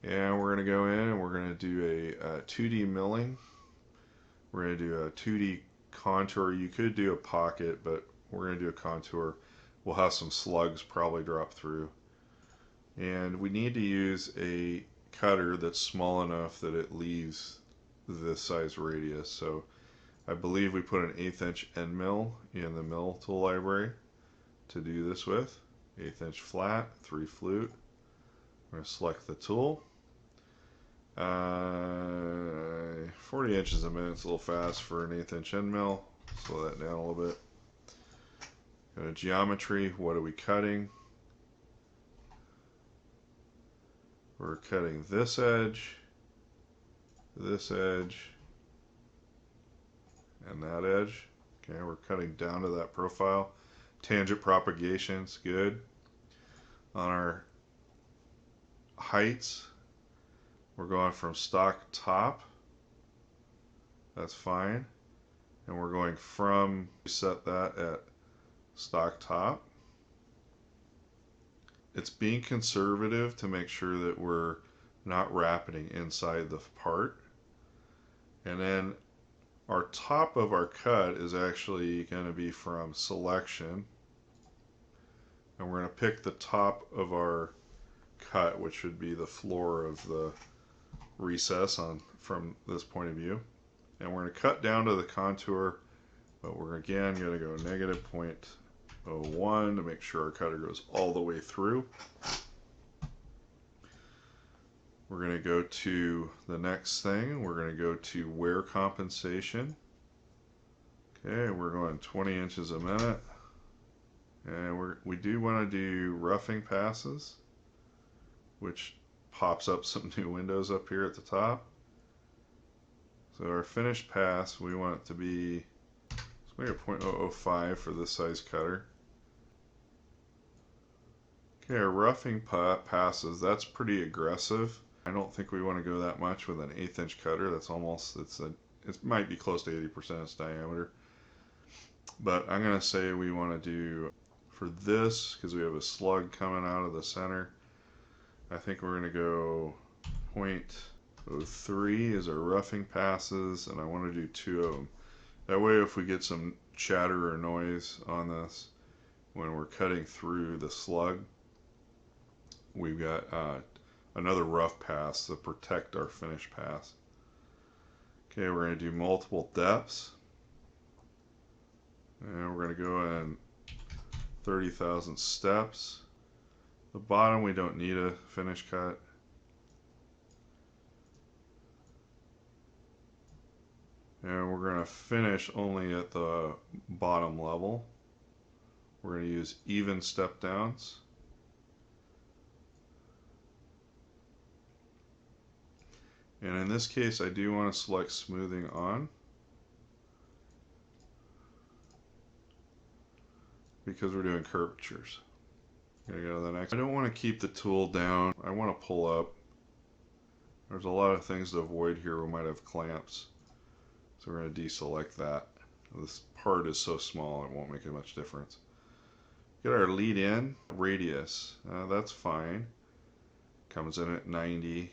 And we're going to go in and we're going to do a 2D milling. We're going to do a 2D contour. You could do a pocket, but we're going to do a contour. We'll have some slugs probably drop through. And we need to use a cutter that's small enough that it leaves this size radius. So I believe we put an 1/8 inch end mill in the mill tool library to do this with. 1/8 inch flat, 3 flute. I'm going to select the tool. 40 inches a minute is a little fast for an 1/8 inch end mill. Slow that down a little bit. Go to geometry. What are we cutting? We're cutting this edge, and that edge. Okay, we're cutting down to that profile. Tangent propagation's good. On our heights, we're going from stock top. That's fine. And we're going from, set that at stock top. It's being conservative to make sure that we're not wrapping inside the part. And then our top of our cut is actually going to be from selection. And we're going to pick the top of our cut, which would be the floor of the recess from this point of view. And we're going to cut down to the contour, but we're again going to go -0.01 to make sure our cutter goes all the way through. We're going to go to the next thing. We're going to go to wear compensation. Okay, we're going 20 inches a minute. And we do want to do roughing passes, which pops up some new windows up here at the top. So our finished pass, we want it to be, let's make it 0.005 for this size cutter. Okay, our roughing passes, that's pretty aggressive. I don't think we want to go that much with an 1/8 inch cutter. That's almost, it might be close to 80% its diameter. But I'm going to say we want to do, for this, because we have a slug coming out of the center, I think we're going to go 0.03 is our roughing passes, and I want to do 2 of them. That way if we get some chatter or noise on this when we're cutting through the slug, we've got another rough pass to protect our finished pass. Okay, we're going to do multiple depths. And we're going to go in 30,000 steps. The bottom we don't need a finish cut. And we're going to finish only at the bottom level. We're going to use even step downs. And in this case, I do want to select smoothing on, because we're doing curvatures. I'm going to go to the next. I don't want to keep the tool down. I want to pull up. There's a lot of things to avoid here. We might have clamps. So we're going to deselect that. This part is so small it won't make much difference. Get our lead in radius. That's fine. Comes in at 90.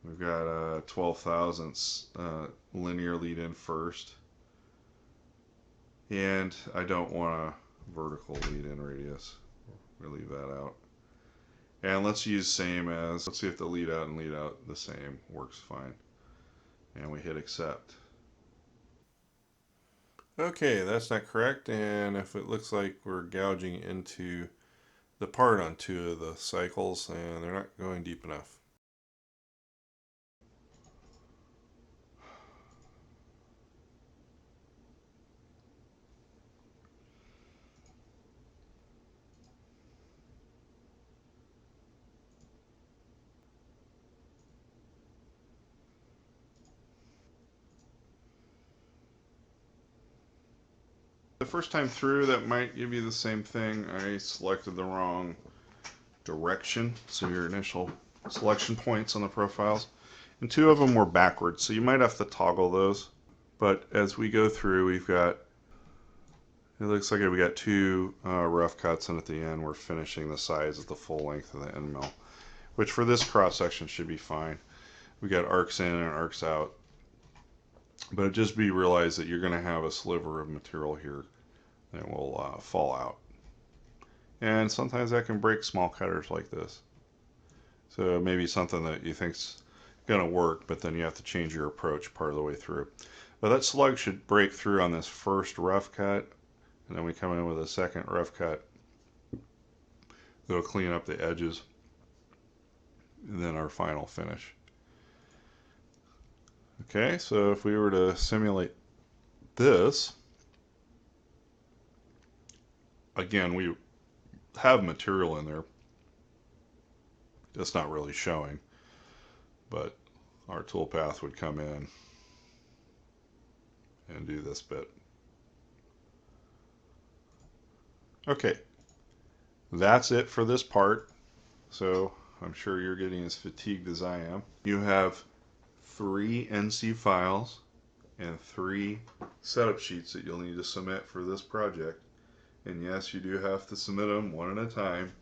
We've got 12 thousandths linear lead in first. And I don't want a vertical lead in radius. We'll leave that out. And let's use same as, let's see if the lead out and lead out the same works fine. And we hit accept. Okay, that's not correct, and if it looks like we're gouging into the part on 2 of the cycles and they're not going deep enough. The first time through, that might give you the same thing. I selected the wrong direction, so your initial selection points on the profiles, and 2 of them were backwards, so you might have to toggle those. But as we go through, we've got, it looks like we got 2 rough cuts, and at the end we're finishing the sides at the full length of the end mill. which for this cross section should be fine. We got arcs in and arcs out, but just be realized that you're going to have a sliver of material here that will fall out. And sometimes that can break small cutters like this. So maybe something that you think's going to work, but then you have to change your approach part of the way through. But that slug should break through on this first rough cut, and then we come in with a second rough cut. It'll clean up the edges, and then our final finish. Okay, so if we were to simulate this, again, we have material in there. That's not really showing, but our toolpath would come in and do this bit. Okay, that's it for this part. So I'm sure you're getting as fatigued as I am. You have 3 NC files and 3 setup sheets that you'll need to submit for this project. And yes, you do have to submit them one at a time.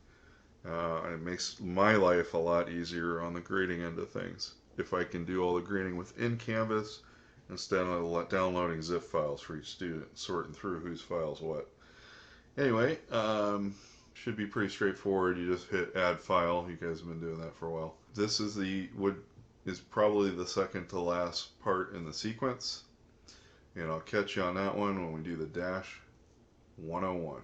It makes my life a lot easier on the grading end of things if I can do all the grading within Canvas instead of downloading zip files for each student, sorting through whose files what. Anyway, should be pretty straightforward. You just hit add file. You guys have been doing that for a while. This is is probably the second to last part in the sequence, and I'll catch you on that one when we do the dash 101.